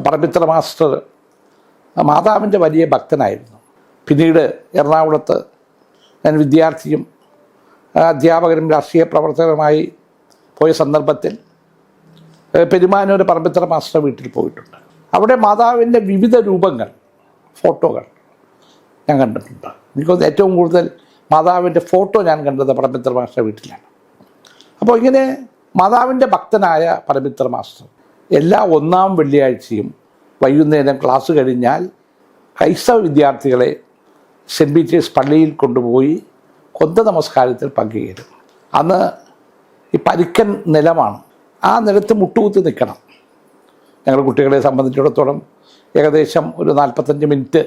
പറമ്പിത്ര master മാതാവിൻ്റെ വലിയ ഭക്തനായിരുന്നു. പിന്നീട് എറണാകുളത്ത് ഞാൻ വിദ്യാർത്ഥിയും അധ്യാപകരും രാഷ്ട്രീയ പ്രവർത്തകരുമായി പോയ സന്ദർഭത്തിൽ പെരുമാനൂർ പറമ്പിത്ര മാസ്റ്റർ വീട്ടിൽ പോയിട്ടുണ്ട്. അവിടെ മാതാവിൻ്റെ വിവിധ രൂപങ്ങൾ, ഫോട്ടോകൾ ഞാൻ കണ്ടിട്ടുണ്ട്. എനിക്ക് ഏറ്റവും കൂടുതൽ മാതാവിൻ്റെ ഫോട്ടോ ഞാൻ കണ്ടത് പറമ്പിത്ര മാസ്റ്റർ വീട്ടിലാണ്. അപ്പോൾ ഇങ്ങനെ മാതാവിൻ്റെ ഭക്തനായ പറമ്പിത്ര മാസ്റ്റർ എല്ലാ ഒന്നാം വെള്ളിയാഴ്ചയും വൈകുന്നേരം ക്ലാസ് കഴിഞ്ഞാൽ ക്രൈസ്തവ വിദ്യാർത്ഥികളെ സെൻറ്റ് പീറ്റേഴ്സ് പള്ളിയിൽ കൊണ്ടുപോയി കൊന്ത നമസ്കാരത്തിൽ പങ്കുചേരും. അന്ന് ഈ പരുക്കൻ നിലമാണ്, ആ നിലത്ത് മുട്ടുകുത്തി നിൽക്കണം. ഞങ്ങളുടെ കുട്ടികളെ സംബന്ധിച്ചിടത്തോളം ഏകദേശം ഒരു 45 മിനിറ്റ്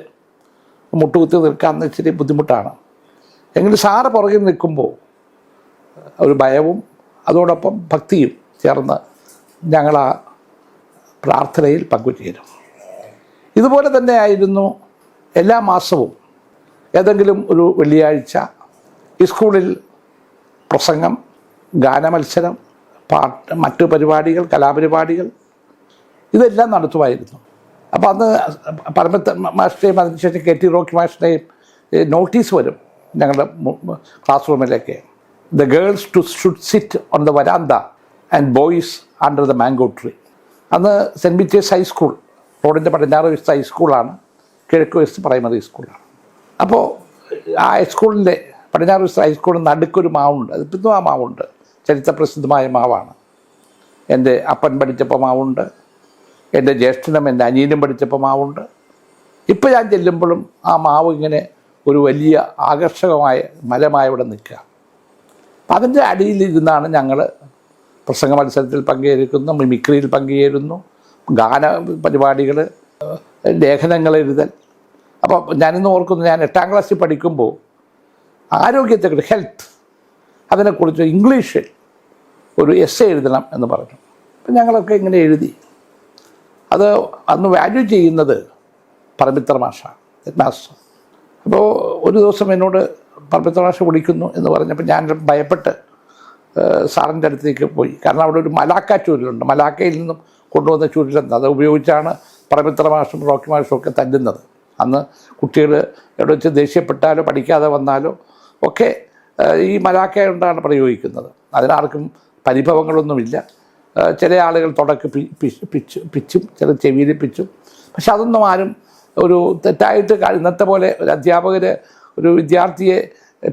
മുട്ടുകുത്തി നിൽക്കാമെന്ന് ഇച്ചിരി ബുദ്ധിമുട്ടാണ്. എങ്കിലും സാറ് പുറകിൽ നിൽക്കുമ്പോൾ ഒരു ഭയവും അതോടൊപ്പം ഭക്തിയും ചേർന്ന് ഞങ്ങൾ ആ പ്രാർത്ഥനയിൽ പങ്കുചേരും. ഇതുപോലെ തന്നെ ആയിരുന്നു എല്ലാ മാസവും ഏതെങ്കിലും ഒരു വെള്ളിയാഴ്ച ഈ സ്കൂളിൽ പ്രസംഗം, ഗാനമത്സരം, പാട്ട്, മറ്റു പരിപാടികൾ, കലാപരിപാടികൾ ഇതെല്ലാം നടത്തുമായിരുന്നു. അപ്പോൾ അന്ന് പറമ്പിത്ര മാസ്റ്ററേയും അതിനുശേഷം കെ ടി റോക്കി മാസ്റ്ററേയും നോട്ടീസ് വരും ഞങ്ങളുടെ ക്ലാസ് റൂമിലേക്ക്. The girls should sit on the verandah and boys under the mango tree. അന്ന് സെൻറ്റ് പീറ്റേഴ്സ് ഹൈസ്കൂൾ, റോഡിൻ്റെ പടിഞ്ഞാറ് വശത്ത് ഹൈസ്കൂളാണ്, കിഴക്ക് വശത്ത് പ്രൈമറി സ്കൂളാണ്. അപ്പോൾ ആ ഹൈസ്കൂളിൻ്റെ പടിഞ്ഞാറ് വശത്ത് ഹൈസ്കൂളിൽ നടുക്കൊരു മാവുണ്ട്. അതിപ്പോൾ ആ മാവുണ്ട്, ചരിത്രപ്രസിദ്ധമായ മാവാണ്. എൻ്റെ അപ്പൻ പഠിച്ചപ്പോൾ മാവുണ്ട്, എൻ്റെ ജ്യേഷ്ഠനും എൻ്റെ അനിയനും പഠിച്ചപ്പോൾ മാവുണ്ട്. ഇപ്പോൾ ഞാൻ ചെല്ലുമ്പോഴും ആ മാവ് ഇങ്ങനെ ഒരു വലിയ ആകർഷകമായ മരമായി ഇവിടെ നിൽക്കുക. അപ്പം അതിൻ്റെ അടിയിലിരുന്നാണ് ഞങ്ങൾ പ്രസംഗ മത്സരത്തിൽ പങ്കുചേരുന്നു, മിമിക്രിയിൽ പങ്കുചേരുന്നു, ഗാന പരിപാടികൾ, ലേഖനങ്ങൾ എഴുതൽ. അപ്പോൾ ഞാനിന്ന് ഓർക്കുന്നു, ഞാൻ 8ാം ക്ലാസ്സിൽ പഠിക്കുമ്പോൾ ആരോഗ്യത്തെക്കുറിച്ച്, ഹെൽത്ത്, അതിനെക്കുറിച്ച് ഇംഗ്ലീഷിൽ ഒരു എസ്സേ എഴുതണം എന്ന് പറഞ്ഞു. അപ്പം ഞങ്ങളൊക്കെ ഇങ്ങനെ എഴുതി. അത് അന്ന് വാല്യൂ ചെയ്യുന്നത് പറമ്പിത്ര മാസ്റ്റർ. അപ്പോൾ ഒരു ദിവസം എന്നോട് പറമ്പിത്ര മാസ്റ്റർ വിളിക്കുന്നു എന്ന് പറഞ്ഞപ്പോൾ ഞാൻ ഭയപ്പെട്ട് സാറിൻ്റെ അടുത്തേക്ക് പോയി. കാരണം അവിടെ ഒരു മലാക്ക ചുരുളുണ്ട്, മലാക്കയിൽ നിന്നും കൊണ്ടുവന്ന ചുരുളുണ്ട്. അത് ഉപയോഗിച്ചാണ് പറമ്പിത്ര മാസ്റ്ററും റോക്കി മാസ്റ്ററും ഒക്കെ തല്ലുന്നത്. അന്ന് കുട്ടികൾ എവിടെ വെച്ച് ദേഷ്യപ്പെട്ടാലോ പഠിക്കാതെ വന്നാലോ ഒക്കെ ഈ മലാക്ക കൊണ്ടാണ് പ്രയോഗിക്കുന്നത്. അതിനാർക്കും പരിഭവങ്ങളൊന്നുമില്ല. ചില ആളുകൾ തുടക്ക് പിച്ചും, ചില ചെവിയിൽ പിച്ചും. പക്ഷെ അതൊന്നും ആരും ഒരു തെറ്റായിട്ട് ഇന്നത്തെ പോലെ ഒരു അധ്യാപകർ ഒരു വിദ്യാർത്ഥിയെ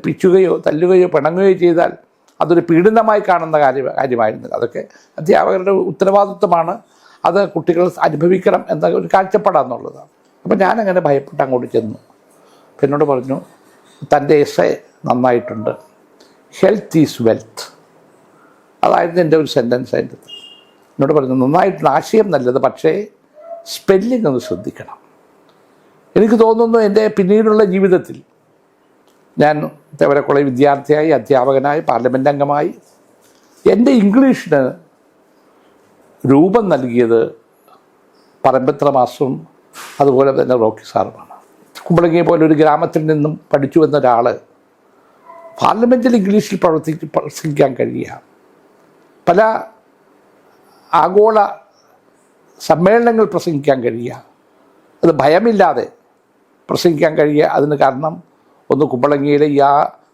പിച്ചുകയോ തല്ലുകയോ പിണങ്ങുകയോ ചെയ്താൽ അതൊരു പീഡനമായി കാണുന്ന കാര്യമായിരുന്നില്ല. അതൊക്കെ അധ്യാപകരുടെ ഉത്തരവാദിത്വമാണ്, അത് കുട്ടികൾ അനുഭവിക്കണം എന്ന ഒരു കാഴ്ചപ്പാടാണെന്നുള്ളതാണ്. അപ്പോൾ ഞാനങ്ങനെ ഭയപ്പെട്ട് അങ്ങോട്ട് ചെന്നു. എന്നോട് പറഞ്ഞു, തൻ്റെ എസ്സേ നന്നായിട്ടുണ്ട്, ഹെൽത്ത് ഈസ് വെൽത്ത്. അതായിരുന്നു എൻ്റെ ഒരു സെൻറ്റൻസ്. അതിൻ്റെ എന്നോട് പറഞ്ഞു, നന്നായിട്ടുണ്ട്, ആശയം നല്ലത്, പക്ഷേ സ്പെല്ലിംഗ് ഒന്ന് ശ്രദ്ധിക്കണം. എനിക്ക് തോന്നുന്നു എൻ്റെ പിന്നീടുള്ള ജീവിതത്തിൽ ഞാൻ തേവരക്കുളം വിദ്യാർത്ഥിയായി, അധ്യാപകനായി, പാർലമെൻ്റ് അംഗമായി എൻ്റെ ഇംഗ്ലീഷിന് രൂപം നൽകിയത് പറമ്പിത്ര മാസ്റ്ററും അതുപോലെ തന്നെ റോക്കി സാറുമാണ്. കുമ്പളങ്ങിയെ പോലെ ഒരു ഗ്രാമത്തിൽ നിന്നും പഠിച്ചു വന്ന ഒരാൾ പാർലമെൻറ്റിൽ ഇംഗ്ലീഷിൽ പ്രവർത്തിക്കാൻ കഴിയുക, പല ആഗോള സമ്മേളനങ്ങൾ പ്രസംഗിക്കാൻ കഴിയുക, അത് ഭയമില്ലാതെ പ്രസംഗിക്കാൻ കഴിയുക. അതിന് കാരണം ഒന്ന് കുമ്പളങ്ങിയിലെ ഈ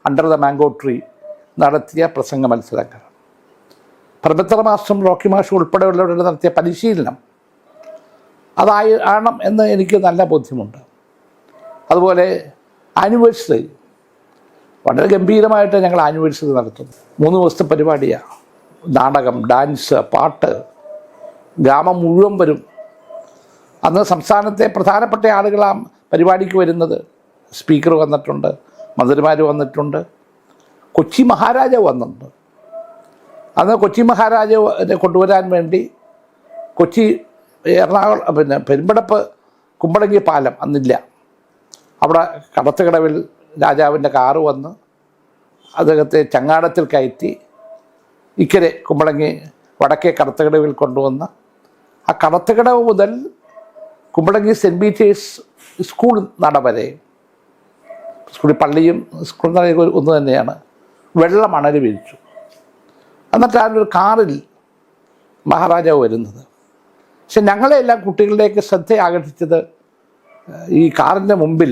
അണ്ടർ ദ മാംഗോ ട്രീ നടത്തിയ പ്രസംഗ മത്സരങ്ങൾ, പറമ്പിത്ര മാസ്റ്ററും റോക്കി മാസ്റ്ററും ഉൾപ്പെടെയുള്ളവരുടെ നടത്തിയ പരിശീലനം ആണ് എന്ന് എനിക്ക് നല്ല ബോധ്യമുണ്ട്. അതുപോലെ ആനിവേഴ്സറി വളരെ ഗംഭീരമായിട്ട് ഞങ്ങൾ ആനിവേഴ്സറി നടത്തുന്നു. 3 ദിവസത്തെ പരിപാടിയാണ്. നാടകം, ഡാൻസ്, പാട്ട്, ഗ്രാമം മുഴുവൻ വരും. അന്ന് സംസ്ഥാനത്തെ പ്രധാനപ്പെട്ട ആളുകൾ ആ പരിപാടിക്ക് വരുന്നത്. സ്പീക്കർ വന്നിട്ടുണ്ട്, മന്ത്രിമാർ വന്നിട്ടുണ്ട്, കൊച്ചി മഹാരാജാവ് വന്നിട്ടുണ്ട്. അന്ന് കൊച്ചി മഹാരാജാവിനെ കൊണ്ടുവരാൻ വേണ്ടി കൊച്ചി എറണാകുളം പെരുമ്പടപ്പ് കുമ്പളങ്ങി പാലം അന്നില്ല. അവിടെ കടത്തുകടവിൽ രാജാവിൻ്റെ കാറ് വന്ന് അദ്ദേഹത്തെ ചങ്ങാടത്തിൽ കയറ്റി ഇക്കരെ കുമ്പളങ്ങി വടക്കേ കടത്തുകടവിൽ കൊണ്ടുവന്ന് ആ കടത്തുകടവ് മുതൽ കുമ്പളങ്ങി സെൻറ്റ് പീറ്റേഴ്സ് സ്കൂൾ നട വരെ, സ്കൂളിൽ പള്ളിയും സ്കൂൾ നട ഒന്ന് തന്നെയാണ്, വെള്ള മണൽ വീഴ്ച്ചു. എന്നിട്ട് ആ ഒരു കാറിൽ മഹാരാജാവ് വരുന്നത്. പക്ഷെ ഞങ്ങളെല്ലാം കുട്ടികളിലേക്ക് ശ്രദ്ധ ആകർഷിച്ചത് ഈ കാറിൻ്റെ മുമ്പിൽ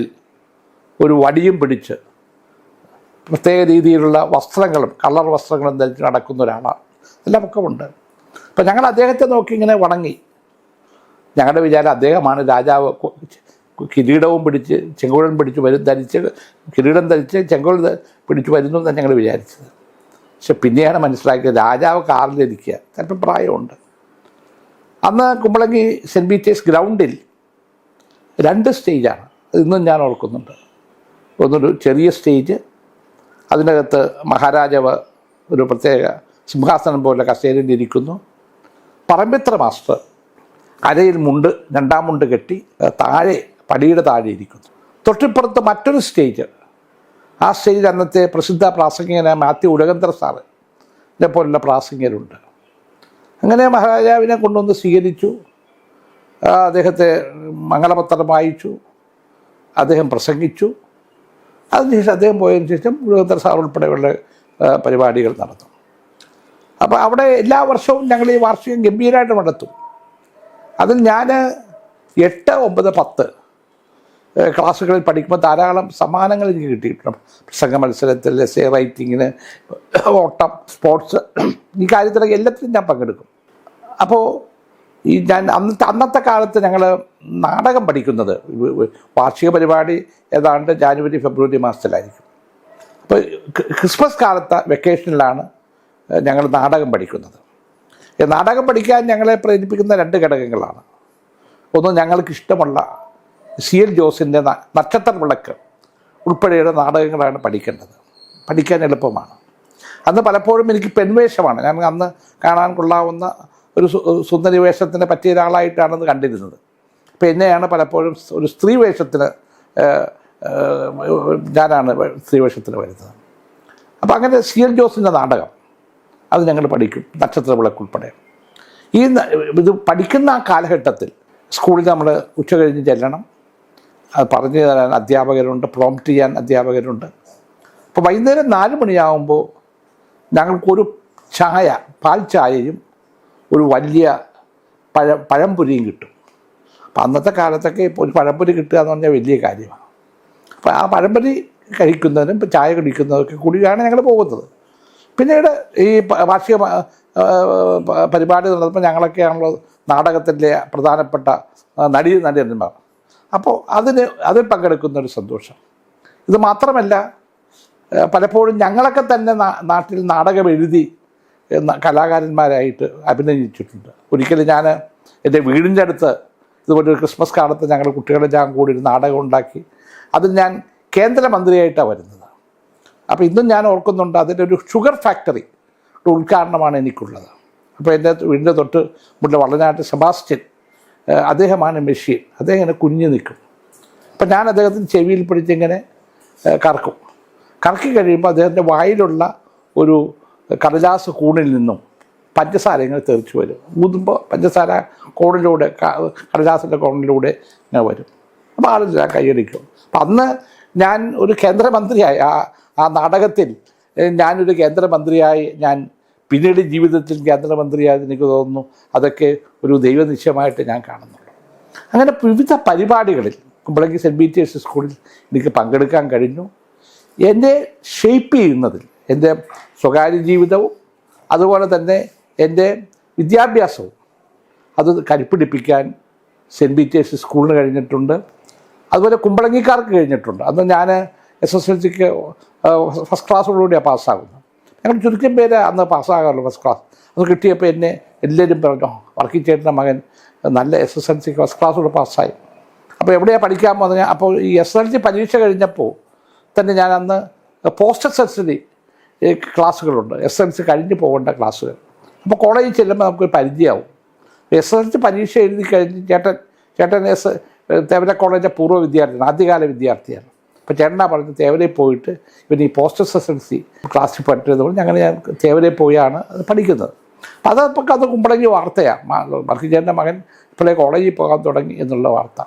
ഒരു വടിയും പിടിച്ച് പ്രത്യേക രീതിയിലുള്ള വസ്ത്രങ്ങളും കളർ വസ്ത്രങ്ങളും ധരിച്ച് നടക്കുന്ന ഒരാളാണ്. എല്ലാം ഒക്കെ ഉണ്ട്. അപ്പം ഞങ്ങൾ അദ്ദേഹത്തെ നോക്കി ഇങ്ങനെ വണങ്ങി. ഞങ്ങളുടെ വിചാരം അദ്ദേഹമാണ് രാജാവ്, കിരീടവും പിടിച്ച് ചെങ്കോലും പിടിച്ച് ധരിച്ച് കിരീടം ധരിച്ച് ചെങ്കോൽ പിടിച്ച് വരുന്നു എന്നാണ് ഞങ്ങൾ വിചാരിച്ചത്. പക്ഷെ പിന്നെയാണ് മനസ്സിലാക്കിയത് രാജാവ് കാറിലിരിക്കുക, ചിലപ്പോൾ പ്രായമുണ്ട്. അന്ന് കുമ്പളങ്ങി സെൻറ്റ് പീറ്റേഴ്സ് ഗ്രൗണ്ടിൽ 2 സ്റ്റേജാണ്, ഇന്നും ഞാൻ ഓർക്കുന്നുണ്ട്. ഒന്നൊരു ചെറിയ സ്റ്റേജ്, അതിനകത്ത് മഹാരാജാവ് ഒരു പ്രത്യേക സിംഹാസനം പോലെ കസേരയിൽ ഇരിക്കുന്നു. പറമ്പിത്ര മാസ്റ്റർ അരയിൽ മുണ്ട്, 2ാം മുണ്ട് കെട്ടി താഴെ പടിയുടെ താഴെ ഇരിക്കുന്നു. തൊട്ടിപ്പുറത്ത് മറ്റൊരു സ്റ്റേജ്. ആ സ്റ്റേജിൽ അന്നത്തെ പ്രസിദ്ധ പ്രാസംഗികനായ മാത്യു ഉലകന്തർ സാറിനെ പോലുള്ള പ്രാസംഗികരുണ്ട്. അങ്ങനെ മഹാരാജാവിനെ കൊണ്ടുവന്ന് സ്വീകരിച്ചു. അദ്ദേഹത്തെ മംഗളപത്രം വായിച്ചു, അദ്ദേഹം പ്രസംഗിച്ചു. അതിനുശേഷം അദ്ദേഹം പോയതിനു ശേഷം ഉലകന്തർ സാർ ഉൾപ്പെടെയുള്ള പരിപാടികൾ നടന്നു. അപ്പോൾ അവിടെ എല്ലാ വർഷവും ഞങ്ങൾ ഈ വാർഷികം ഗംഭീരമായിട്ട് നടത്തും. അതിൽ ഞാൻ 8, 9, 10 ക്ലാസ്സുകളിൽ പഠിക്കുമ്പോൾ ധാരാളം സമ്മാനങ്ങൾ എനിക്ക് കിട്ടിയിട്ടുണ്ട്. പ്രസംഗ മത്സരത്തിൽ, എസ്സേ റൈറ്റിങ്ങിന്, ഓട്ടം, സ്പോർട്സ്, ഈ കാര്യത്തിലൊക്കെ എല്ലാത്തിലും ഞാൻ പങ്കെടുക്കും. അപ്പോൾ ഈ ഞാൻ അന്നത്തെ കാലത്ത് ഞങ്ങൾ നാടകം പഠിക്കുന്നത് വാർഷിക പരിപാടി ഏതാണ്ട് ജാനുവരി ഫെബ്രുവരി മാസത്തിലായിരിക്കും. അപ്പോൾ ക്രിസ്മസ് കാലത്തെ വെക്കേഷനിലാണ് ഞങ്ങൾ നാടകം പഠിക്കുന്നത്. നാടകം പഠിക്കാൻ ഞങ്ങളെ പ്രേരിപ്പിക്കുന്ന 2 ഘടകങ്ങളാണ്. ഒന്ന്, ഞങ്ങൾക്കിഷ്ടമുള്ള CL ജോസിൻ്റെ നക്ഷത്ര വിളക്ക് ഉൾപ്പെടെയുള്ള നാടകങ്ങളാണ് പഠിക്കേണ്ടത്. പഠിക്കാൻ എളുപ്പമാണ്. അന്ന് പലപ്പോഴും എനിക്ക് പെൺവേഷമാണ്, ഞാൻ അന്ന് കാണാൻ കൊള്ളാവുന്ന ഒരു സുന്ദരി വേഷത്തിന് പറ്റിയ ഒരാളായിട്ടാണ് അത് കണ്ടിരുന്നത്. അപ്പോൾ എന്നെയാണ് പലപ്പോഴും ഒരു സ്ത്രീ വേഷത്തിന് ഞാനാണ് സ്ത്രീ വേഷത്തിന് വരുന്നത്. അപ്പോൾ അങ്ങനെ CL ജോസിൻ്റെ നാടകം അത് ഞങ്ങൾ പഠിക്കും, നക്ഷത്ര വിളക്ക് ഉൾപ്പെടെ. ഇത് പഠിക്കുന്ന ആ കാലഘട്ടത്തിൽ സ്കൂളിൽ നമ്മൾ ഉച്ച കഴിഞ്ഞ് ചെല്ലണം. അത് പറഞ്ഞു തരാൻ അധ്യാപകരുണ്ട്, പ്രോംപ്റ്റ് ചെയ്യാൻ അധ്യാപകരുണ്ട്. അപ്പോൾ വൈകുന്നേരം 4 മണിയാകുമ്പോൾ ഞങ്ങൾക്കൊരു ചായ, പാൽ ചായയും ഒരു വലിയ പഴംപൊരിയും കിട്ടും. അപ്പം അന്നത്തെ കാലത്തൊക്കെ ഇപ്പോൾ ഒരു പഴംപൊരി കിട്ടുക എന്ന് പറഞ്ഞാൽ വലിയ കാര്യമാണ്. അപ്പോൾ ആ പഴംപൊരി കഴിക്കുന്നതിനും ചായ കുടിക്കുന്നതൊക്കെ കൂടിയാണ് ഞങ്ങൾ പോകുന്നത്. പിന്നീട് ഈ വാർഷിക പരിപാടി നടന്നപ്പോൾ ഞങ്ങളൊക്കെയാണല്ലോ നാടകത്തിൻ്റെ പ്രധാനപ്പെട്ട നടന്മാർ. അപ്പോൾ അതിൽ പങ്കെടുക്കുന്നൊരു സന്തോഷം. ഇത് മാത്രമല്ല, പലപ്പോഴും ഞങ്ങളൊക്കെ തന്നെ നാട്ടിൽ നാടകം എഴുതി കലാകാരന്മാരായിട്ട് അഭിനയിച്ചിട്ടുണ്ട്. ഒരിക്കലും ഞാൻ എൻ്റെ വീടിൻ്റെ അടുത്ത് ഇതുപോലൊരു ക്രിസ്മസ് കാലത്ത് ഞങ്ങൾ കുട്ടികളെ ഞാൻ കൂടി ഒരു നാടകം ഉണ്ടാക്കി. അതിൽ ഞാൻ കേന്ദ്രമന്ത്രിയായിട്ടാണ് വരുന്നത്. അപ്പോൾ ഇന്നും ഞാൻ ഓർക്കുന്നുണ്ട്, അതിൻ്റെ ഒരു ഷുഗർ ഫാക്ടറി ഉദ്ഘാടനമാണ് എനിക്കുള്ളത്. അപ്പോൾ എൻ്റെ വീടിൻ്റെ തൊട്ട് മുന്നിൽ വള്ളനാട്ട് സെബാസ്റ്റ്യൻ, അദ്ദേഹമാണ് മെഷീൻ. അദ്ദേഹം ഇങ്ങനെ കുഞ്ഞ് നിൽക്കും. അപ്പം ഞാൻ അദ്ദേഹത്തിന് ചെവിയിൽ പിടിച്ചിങ്ങനെ കറക്കി കഴിയുമ്പോൾ അദ്ദേഹത്തിൻ്റെ വായിലുള്ള ഒരു കടലാസ് കൂണിൽ നിന്നും പഞ്ചസാര ഇങ്ങനെ തെറിച്ച് വരും. ഊതുമ്പോൾ പഞ്ചസാര കോണിലൂടെ, കടലാസിൻ്റെ കോണിലൂടെ ഇങ്ങനെ വരും. അപ്പോൾ ആളില്ല, കൈയടിക്കും. അപ്പം അന്ന് ഞാൻ ഒരു കേന്ദ്രമന്ത്രിയായി ആ നാടകത്തിൽ ഞാനൊരു കേന്ദ്രമന്ത്രിയായി ഞാൻ പിന്നീട് ജീവിതത്തിൽ കേന്ദ്രമന്ത്രിയായത് എനിക്ക് തോന്നുന്നു അതൊക്കെ ഒരു ദൈവനിശ്ചയമായിട്ട് ഞാൻ കാണുന്നുള്ളൂ. അങ്ങനെ വിവിധ പരിപാടികളിൽ കുമ്പളങ്ങി സെൻറ്റ് പീറ്റേഴ്സ് സ്കൂളിൽ എനിക്ക് പങ്കെടുക്കാൻ കഴിഞ്ഞു. എന്നെ ഷേപ്പ് ചെയ്യുന്നതിൽ എൻ്റെ സ്വകാര്യ ജീവിതവും അതുപോലെ തന്നെ എൻ്റെ വിദ്യാഭ്യാസവും അത് കരുപ്പിടിപ്പിക്കാൻ സെൻറ്റ് പീറ്റേഴ്സ് സ്കൂളിന് കഴിഞ്ഞിട്ടുണ്ട്. അതുപോലെ കുമ്പളങ്ങിക്കാർക്ക് കഴിഞ്ഞിട്ടുണ്ട്. അന്ന് ഞാൻ SSLCക്ക് ഫസ്റ്റ് ക്ലാസ്സോടുകൂടിയാണ് പാസ്സാകുന്നത്. ഞങ്ങൾ ചുരുക്കം പേര് അന്ന് പാസ്സാകാറുള്ളൂ ഫസ്റ്റ് ക്ലാസ്. അത് കിട്ടിയപ്പോൾ എന്നെ എല്ലാവരും പറഞ്ഞു, വർക്കിച്ചേട്ടൻ്റെ മകൻ നല്ല SSLCക്ക് ഫസ്റ്റ് ക്ലാസ്സോട് പാസ്സായി. അപ്പോൾ എവിടെയാണ് പഠിക്കാൻ പോകുന്നത്? അപ്പോൾ ഈ SSLC പരീക്ഷ കഴിഞ്ഞപ്പോൾ തന്നെ ഞാൻ അന്ന് പോസ്റ്റ് SSLC ക്ലാസ്സുകളുണ്ട്, SSLC കഴിഞ്ഞ് പോകേണ്ട ക്ലാസ്സുകൾ. അപ്പോൾ കോളേജിൽ ചെല്ലുമ്പോൾ നമുക്കൊരു പരിചയമാവും. SSLC പരീക്ഷ എഴുതി കഴിഞ്ഞ് ചേട്ടൻ തേവര കോളേജിലെ പൂർവ്വ വിദ്യാർത്ഥിയാണ്, ആദ്യകാല വിദ്യാർത്ഥിയാണ്. അപ്പോൾ ചേട്ടനാ പറഞ്ഞ് തേവരയിൽ പോയിട്ട് ഇവന് ഈ പോസ്റ്റ് SSLC ക്ലാസ്സിൽ പഠിച്ചതുകൊണ്ട് ഞാൻ തേവരയിൽ പോയാണ് അത് പഠിക്കുന്നത്. അപ്പോൾ അതപ്പോൾ അത് കുമ്പളങ്ങി വാർത്തയാണ്, വർക്കിച്ചേട്ടൻ്റെ മകൻ ഇപ്പോഴേ കോളേജിൽ പോകാൻ തുടങ്ങി എന്നുള്ള വാർത്ത.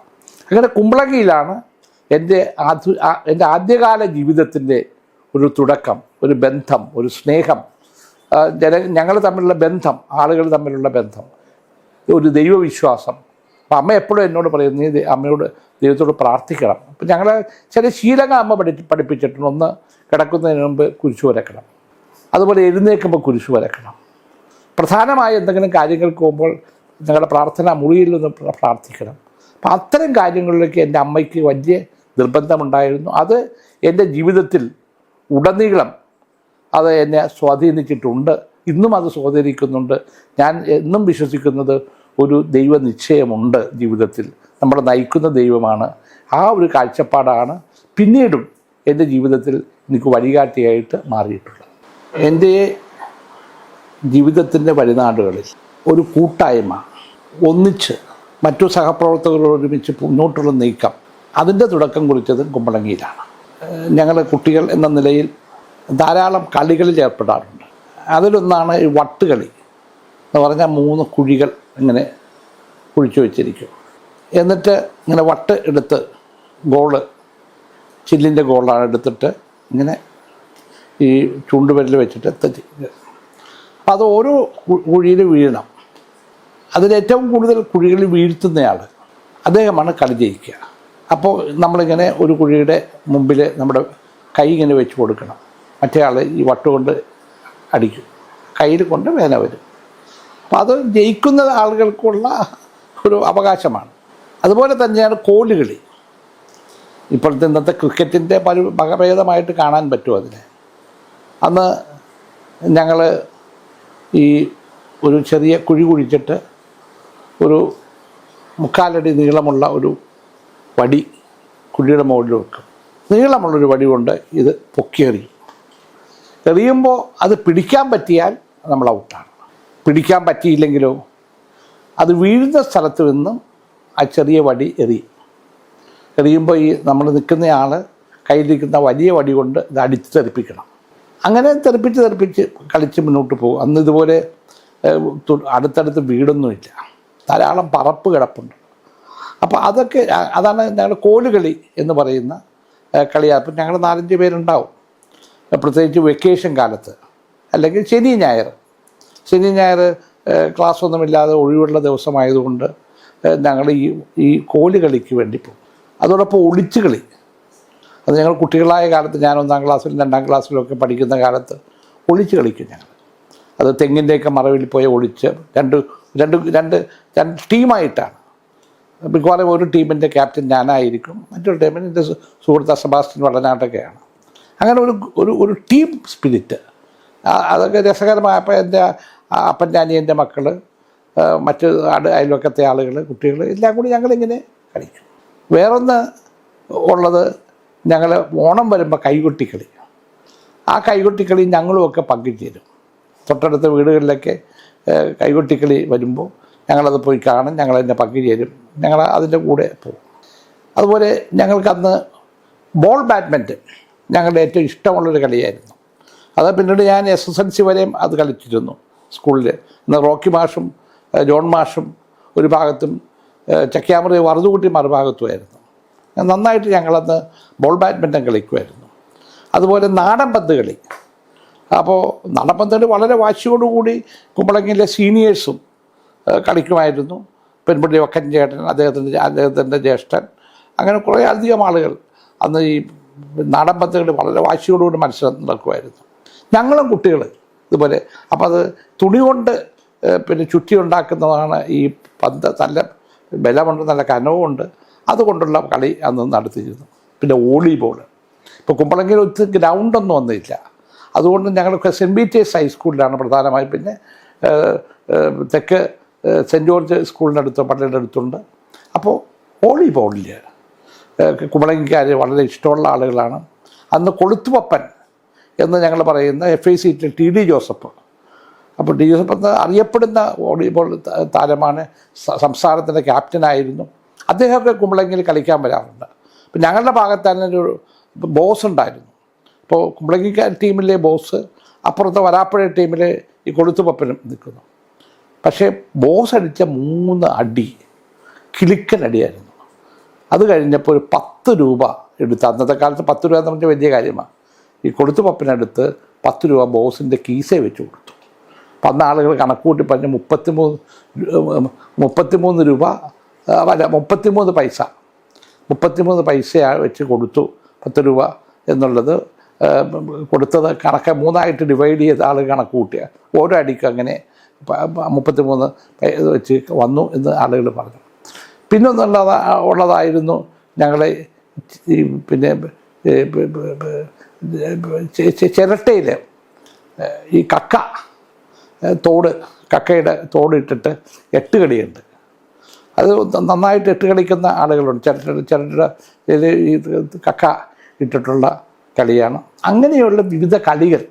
അങ്ങനെ കുമ്പളങ്ങിയിലാണ് എൻ്റെ ആദ്യകാല ജീവിതത്തിൻ്റെ ഒരു തുടക്കം, ഒരു ബന്ധം, ഒരു സ്നേഹം, ഞങ്ങൾ തമ്മിലുള്ള ബന്ധം, ആളുകൾ തമ്മിലുള്ള ബന്ധം. ഒരു ദൈവവിശ്വാസം. അപ്പം അമ്മ എപ്പോഴും എന്നോട് പറയും, നീ അമ്മയോട് ദൈവത്തോട് പ്രാർത്ഥിക്കണം. അപ്പം ഞങ്ങൾ ചില ശീലങ്ങൾ അമ്മ പഠിപ്പിച്ചിട്ടുണ്ട്. ഒന്ന്, കിടക്കുന്നതിന് മുമ്പ് കുരിശു വരക്കണം. അതുപോലെ എഴുന്നേൽക്കുമ്പോൾ കുരിശു വരക്കണം. പ്രധാനമായ എന്തെങ്കിലും കാര്യങ്ങൾക്ക് പോകുമ്പോൾ ഞങ്ങളുടെ പ്രാർത്ഥന മുറിയിൽ നിന്ന് പ്രാർത്ഥിക്കണം. അപ്പം അത്തരം കാര്യങ്ങളിലേക്ക് എൻ്റെ അമ്മയ്ക്ക് വലിയ നിർബന്ധമുണ്ടായിരുന്നു. അത് എൻ്റെ ജീവിതത്തിൽ ഉടനീളം അത് എന്നെ സ്വാധീനിച്ചിട്ടുണ്ട്. ഇന്നും അത് സ്വാധീനിക്കുന്നുണ്ട്. ഞാൻ എന്നും വിശ്വസിക്കുന്നത് ഒരു ദൈവ നിശ്ചയമുണ്ട് ജീവിതത്തിൽ. നമ്മളെ നയിക്കുന്ന ദൈവമാണ്. ആ ഒരു കാഴ്ചപ്പാടാണ് പിന്നീടും എൻ്റെ ജീവിതത്തിൽ എനിക്ക് വഴികാട്ടിയായിട്ട് മാറിയിട്ടുള്ളത്. എൻ്റെ ജീവിതത്തിൻ്റെ വഴിനാടുകളിൽ ഒരു കൂട്ടായ്മ, ഒന്നിച്ച് മറ്റു സഹപ്രവർത്തകരോടൊരുമിച്ച് മുന്നോട്ടുള്ള നീക്കം, അതിൻ്റെ തുടക്കം കുറിച്ചത് കുമ്പളങ്ങിയിലാണ്. ഞങ്ങൾ കുട്ടികൾ എന്ന നിലയിൽ ധാരാളം കളികളിൽ ഏർപ്പെടാറുണ്ട്. അതിലൊന്നാണ് ഈ വട്ടുകളി എന്ന് പറഞ്ഞാൽ 3 കുഴികൾ ഇങ്ങനെ കുഴിച്ചു വെച്ചിരിക്കും. എന്നിട്ട് ഇങ്ങനെ വട്ട് എടുത്ത് ഗോള്, ചില്ലിൻ്റെ ഗോളാണ് എടുത്തിട്ട് ഇങ്ങനെ ഈ ചൂണ്ടുവിരൽ വെച്ചിട്ട് അത് ഓരോ കുഴിയിൽ വീഴണം. അതിലേറ്റവും കൂടുതൽ കുഴികളിൽ വീഴ്ത്തുന്നയാൾ അദ്ദേഹമാണ് കളി ജയിക്കുക. അപ്പോൾ നമ്മളിങ്ങനെ ഒരു കുഴിയുടെ മുമ്പിൽ നമ്മുടെ കൈ ഇങ്ങനെ വെച്ച് കൊടുക്കണം. മറ്റേ ആൾ ഈ വട്ടുകൊണ്ട് അടിക്കും, കയ്യിൽ കൊണ്ട് വേന വരും. അപ്പോൾ അത് ജയിക്കുന്ന ആളുകൾക്കുള്ള ഒരു അവകാശമാണ്. അതുപോലെ തന്നെയാണ് കോലുകളി. ഇപ്പോഴത്തെ ഇന്നത്തെ ക്രിക്കറ്റിൻ്റെ വകഭേദമായിട്ട് കാണാൻ പറ്റും അതിനെ. അന്ന് ഞങ്ങൾ ഈ ഒരു ചെറിയ കുഴി കുഴിച്ചിട്ട് ഒരു 3/4 അടി നീളമുള്ള ഒരു വടി കുഴിയുടെ മുകളിൽ വെക്കും. നീളമുള്ളൊരു വടി കൊണ്ട് ഇത് പൊക്കിയെറിയും. എറിയുമ്പോൾ അത് പിടിക്കാൻ പറ്റിയാൽ നമ്മൾ ഔട്ടാണ്. പിടിക്കാൻ പറ്റിയില്ലെങ്കിലോ അത് വീഴുന്ന സ്ഥലത്ത് നിന്നും ആ ചെറിയ വടി എറിയുമ്പോൾ ഈ നമ്മൾ നിൽക്കുന്നയാൾ കയ്യിലിരിക്കുന്ന വലിയ വടി കൊണ്ട് ഇത് അടിച്ച് തെറിപ്പിക്കണം. അങ്ങനെ തെറിപ്പിച്ച് കളിച്ച് മുന്നോട്ട് പോകും. അന്ന് ഇതുപോലെ അടുത്തടുത്ത് വീടൊന്നുമില്ല, ധാരാളം പറപ്പ് കിടപ്പുണ്ട്. അപ്പോൾ അതാണ് ഞങ്ങൾ കോലുകളി എന്ന് പറയുന്ന കളിയാണ്. അപ്പം ഞങ്ങൾ 4-5 പേരുണ്ടാവും. പ്രത്യേകിച്ച് വെക്കേഷൻ കാലത്ത്, അല്ലെങ്കിൽ ശനി ഞായർ ക്ലാസ് ഒന്നുമില്ലാതെ ഒഴിവുള്ള ദിവസമായതുകൊണ്ട് ഞങ്ങൾ ഈ കോല് കളിക്ക് വേണ്ടി പോകും. അതോടൊപ്പം ഒളിച്ച് കളി, അത് ഞങ്ങൾ കുട്ടികളായ കാലത്ത്, ഞാൻ 1-ാം ക്ലാസ്സിലും 2-ാം ക്ലാസ്സിലും ഒക്കെ പഠിക്കുന്ന കാലത്ത് ഒളിച്ച് കളിക്കും ഞങ്ങൾ. അത് തെങ്ങിൻ്റെയൊക്കെ മറവിൽ പോയി ഒളിച്ച് രണ്ട് ടീമായിട്ടാണ്. മിക്കവാറും ഒരു ടീമിൻ്റെ ക്യാപ്റ്റൻ ഞാനായിരിക്കും, മറ്റൊരു ടീമിന് എൻ്റെ സുഹൃത്ത് സെബാസ്റ്റ്യൻ വടനാട്ടൊക്കെയാണ്. അങ്ങനെ ഒരു ടീം സ്പിരിറ്റ്, അതൊക്കെ രസകരമായപ്പോൾ എൻ്റെ അപ്പൻ്റെ അനിയൻ്റെ മക്കൾ, മറ്റ് അയൽവക്കത്തെ ആളുകൾ, കുട്ടികൾ എല്ലാം കൂടി ഞങ്ങളിങ്ങനെ കളിക്കും. വേറൊന്ന് ഉള്ളത്, ഞങ്ങൾ ഓണം വരുമ്പോൾ കൈകൊട്ടിക്കളി. ആ കൈകൊട്ടിക്കളി ഞങ്ങളുമൊക്കെ പങ്കുചേരും. തൊട്ടടുത്ത വീടുകളിലൊക്കെ കൈകൊട്ടിക്കളി വരുമ്പോൾ ഞങ്ങളത് പോയി കാണും, ഞങ്ങളതിൻ്റെ പങ്കുചേരും, ഞങ്ങൾ അതിൻ്റെ കൂടെ പോകും. അതുപോലെ ഞങ്ങൾക്കന്ന് ബോൾ ബാഡ്മിൻ്റൺ ഞങ്ങളുടെ ഏറ്റവും ഇഷ്ടമുള്ളൊരു കളിയായിരുന്നു. അത് പിന്നീട് ഞാൻ SSLC വരെയും അത് കളിച്ചിരുന്നു സ്കൂളിൽ. ഇന്ന് റോക്കി മാഷും ജോൺ മാഷും ഒരു ഭാഗത്തും ചക്യാമറി വറുതുകുട്ടി മറുഭാഗത്തുമായിരുന്നു. നന്നായിട്ട് ഞങ്ങളന്ന് ബോൾ ബാഡ്മിൻ്റൺ കളിക്കുമായിരുന്നു. അതുപോലെ നാടൻ പന്ത് കളി. അപ്പോൾ നാടൻ പന്ത് കളി വളരെ വാശിയോടുകൂടി കുമ്പളങ്ങിയിലെ സീനിയേഴ്സും കളിക്കുമായിരുന്നു. പെൺപള്ളി വക്കൻ ചേട്ടൻ, അദ്ദേഹത്തിൻ്റെ ജ്യേഷ്ഠൻ, അങ്ങനെ കുറേ അധികം ആളുകൾ അന്ന് ഈ നാടൻ പന്ത് കളി വളരെ വാശിയോടുകൂടി മത്സരം നടക്കുമായിരുന്നു. ഞങ്ങളും കുട്ടികൾ ഇതുപോലെ. അപ്പോൾ അത് തുണി കൊണ്ട് പിന്നെ ചുറ്റി ഉണ്ടാക്കുന്നതാണ് ഈ പന്ത്. നല്ല ബലമുണ്ട്, നല്ല കനവുമുണ്ട്. അതുകൊണ്ടുള്ള കളി അന്ന് നടത്തിയിരുന്നു. പിന്നെ വോളിബോൾ. ഇപ്പോൾ കുമ്പളങ്ങിയിൽ ഒത്തിരി ഗ്രൗണ്ടൊന്നും ഒന്നുമില്ല, അതുകൊണ്ട് ഞങ്ങളൊക്കെ സെൻറ്റ് പീറ്റേഴ്സ് ഹൈസ്കൂളിലാണ് പ്രധാനമായും. പിന്നെ തെക്ക് സെൻറ്റ് ജോർജ് സ്കൂളിൻ്റെ അടുത്ത്, പള്ളിയുടെ അടുത്തുണ്ട്. അപ്പോൾ വോളിബോളിൽ കുമ്പളങ്ങിക്കാർ വളരെ ഇഷ്ടമുള്ള ആളുകളാണ്. അന്ന് കൊളുത്തുപപ്പൻ എന്ന് ഞങ്ങൾ പറയുന്ന FIC TD ജോസഫ്. അപ്പോൾ TD ജോസഫ് എന്ന് അറിയപ്പെടുന്ന വോളിബോൾ താരമാണ്, സംസ്ഥാനത്തിൻ്റെ ക്യാപ്റ്റനായിരുന്നു. അദ്ദേഹമൊക്കെ കുമ്പളങ്ങിയിൽ കളിക്കാൻ വരാറുണ്ട്. അപ്പം ഞങ്ങളുടെ ഭാഗത്ത് തന്നെ ഒരു ബോസ് ഉണ്ടായിരുന്നു. ഇപ്പോൾ കുമ്പളങ്ങിക്കാർ ടീമിലെ ബോസ്, അപ്പുറത്തെ വരാപ്പുഴ ടീമിലെ ഈ കൊളുത്തുപപ്പനും നിൽക്കുന്നു. പക്ഷേ ബോസ് അടിച്ച 3 അടി കിളിക്കൻ അടിയായിരുന്നു. അത് കഴിഞ്ഞപ്പോൾ ഒരു 10 രൂപ എടുത്ത്, അന്നത്തെ കാലത്ത് 10 രൂപ എന്ന് പറഞ്ഞാൽ വലിയ കാര്യമാണ്. ഈ കൊളുത്തുപപ്പനടുത്ത് 10 രൂപ ബോസിൻ്റെ കീസേ വെച്ച് കൊടുത്തു. വന്ന ആളുകൾ കണക്കൂട്ടി പറഞ്ഞ് 33 രൂപ അല്ല 33 പൈസ 33 പൈസ വെച്ച് കൊടുത്തു 10 രൂപ എന്നുള്ളത് കൊടുത്തത് കണക്ക് 3 ഡിവൈഡ് ചെയ്ത ആൾ കണക്ക് കൂട്ടിയ ഓരോ അടിക്കും അങ്ങനെ 33 വെച്ച് വന്നു എന്ന് ആളുകൾ പറഞ്ഞു. ഉള്ളതായിരുന്നു ഞങ്ങളെ പിന്നെ ചിരട്ടയിൽ ഈ കക്കയുടെ തോട് ഇട്ടിട്ട് 8 കളിയുണ്ട്. അത് നന്നായിട്ട് 8 കളിക്കുന്ന ആളുകളുണ്ട്. ചിരട്ടയുടെ ഈ കക്ക ഇട്ടിട്ടുള്ള കളിയാണ്. അങ്ങനെയുള്ള വിവിധ കളികൾ,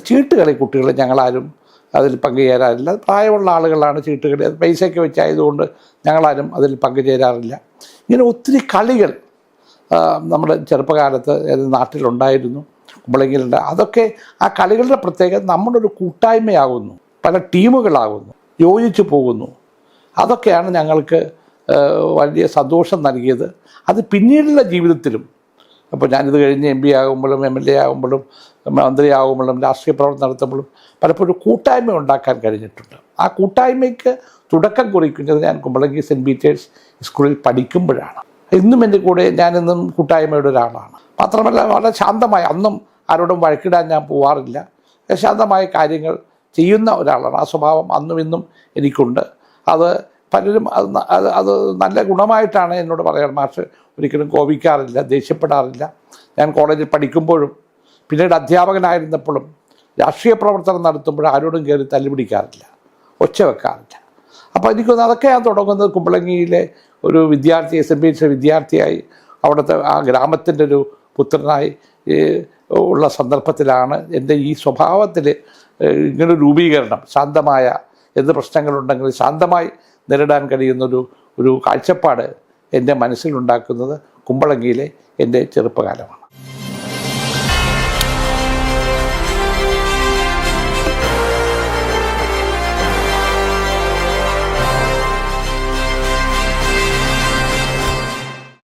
ചീട്ടുകളി കുട്ടികൾ ഞങ്ങളാരും അതിൽ പങ്കുചേരാറില്ല. പ്രായമുള്ള ആളുകളാണ് ചീട്ടുകളി, അത് പൈസയൊക്കെ വെച്ചായതുകൊണ്ട് ഞങ്ങളാരും അതിൽ പങ്കുചേരാറില്ല. ഇങ്ങനെ ഒത്തിരി കളികൾ നമ്മുടെ ചെറുപ്പകാലത്ത് നാട്ടിലുണ്ടായിരുന്നു, കുമ്പളങ്ങിയിലുണ്ട്. അതൊക്കെ ആ കളികളുടെ പ്രത്യേകത നമ്മുടെ ഒരു കൂട്ടായ്മയാകുന്നു, പല ടീമുകളാകുന്നു, യോജിച്ചു പോകുന്നു. അതൊക്കെയാണ് ഞങ്ങൾക്ക് വലിയ സന്തോഷം നൽകിയത്. അത് പിന്നീടുള്ള ജീവിതത്തിലും, അപ്പോൾ ഞാനിത് കഴിഞ്ഞ് MP ആകുമ്പോഴും MLA ആകുമ്പോഴും മന്ത്രിയാകുമ്പോഴും രാഷ്ട്രീയ പ്രവർത്തനം നടത്തുമ്പോഴും പലപ്പോഴും കൂട്ടായ്മ ഉണ്ടാക്കാൻ കഴിഞ്ഞിട്ടുണ്ട്. ആ കൂട്ടായ്മയ്ക്ക് തുടക്കം കുറിക്കുന്നത് ഞാൻ കുമ്പളങ്ങി സെൻറ്റ് പീറ്റേഴ്സ് സ്കൂളിൽ പഠിക്കുമ്പോഴാണ്. ഇന്നും എൻ്റെ കൂടെ ഞാനിന്നും കൂട്ടായ്മയുടെ ഒരാളാണ്. മാത്രമല്ല വളരെ ശാന്തമായി, അന്നും ആരോടും വഴക്കിടാൻ ഞാൻ പോവാറില്ല, ശാന്തമായ കാര്യങ്ങൾ ചെയ്യുന്ന ഒരാളാണ്. ആ സ്വഭാവം അന്നും ഇന്നും എനിക്കുണ്ട്. അത് പലരും അത് നല്ല ഗുണമായിട്ടാണ് എന്നോട് പറയാറ്. മാഷ് ഒരിക്കലും കോപിക്കാറില്ല, ദേഷ്യപ്പെടാറില്ല. ഞാൻ കോളേജിൽ പഠിക്കുമ്പോഴും പിന്നീട് അധ്യാപകനായിരുന്നപ്പോഴും രാഷ്ട്രീയ പ്രവർത്തനം നടത്തുമ്പോഴും ആരോടും കയറി തല്ലുപിടിക്കാറില്ല, ഒച്ച വെക്കാറില്ല. അപ്പോൾ എനിക്കൊന്ന് അതൊക്കെ ഞാൻ തുടങ്ങുന്നത് കുമ്പളങ്ങിയിലെ ഒരു വിദ്യാർത്ഥി, SMPH വിദ്യാർത്ഥിയായി അവിടുത്തെ ആ ഗ്രാമത്തിൻ്റെ ഒരു പുത്രനായി ഉള്ള സന്ദർഭത്തിലാണ് എൻ്റെ ഈ സ്വഭാവത്തിൽ ഇങ്ങനൊരു രൂപീകരണം, ശാന്തമായ എന്ത് പ്രശ്നങ്ങളുണ്ടെങ്കിലും ശാന്തമായി നേരിടാൻ കഴിയുന്നൊരു കാഴ്ചപ്പാട് എൻ്റെ മനസ്സിലുണ്ടാക്കുന്നത് കുമ്പളങ്ങിയിലെ എൻ്റെ ചെറുപ്പകാലമാണ്.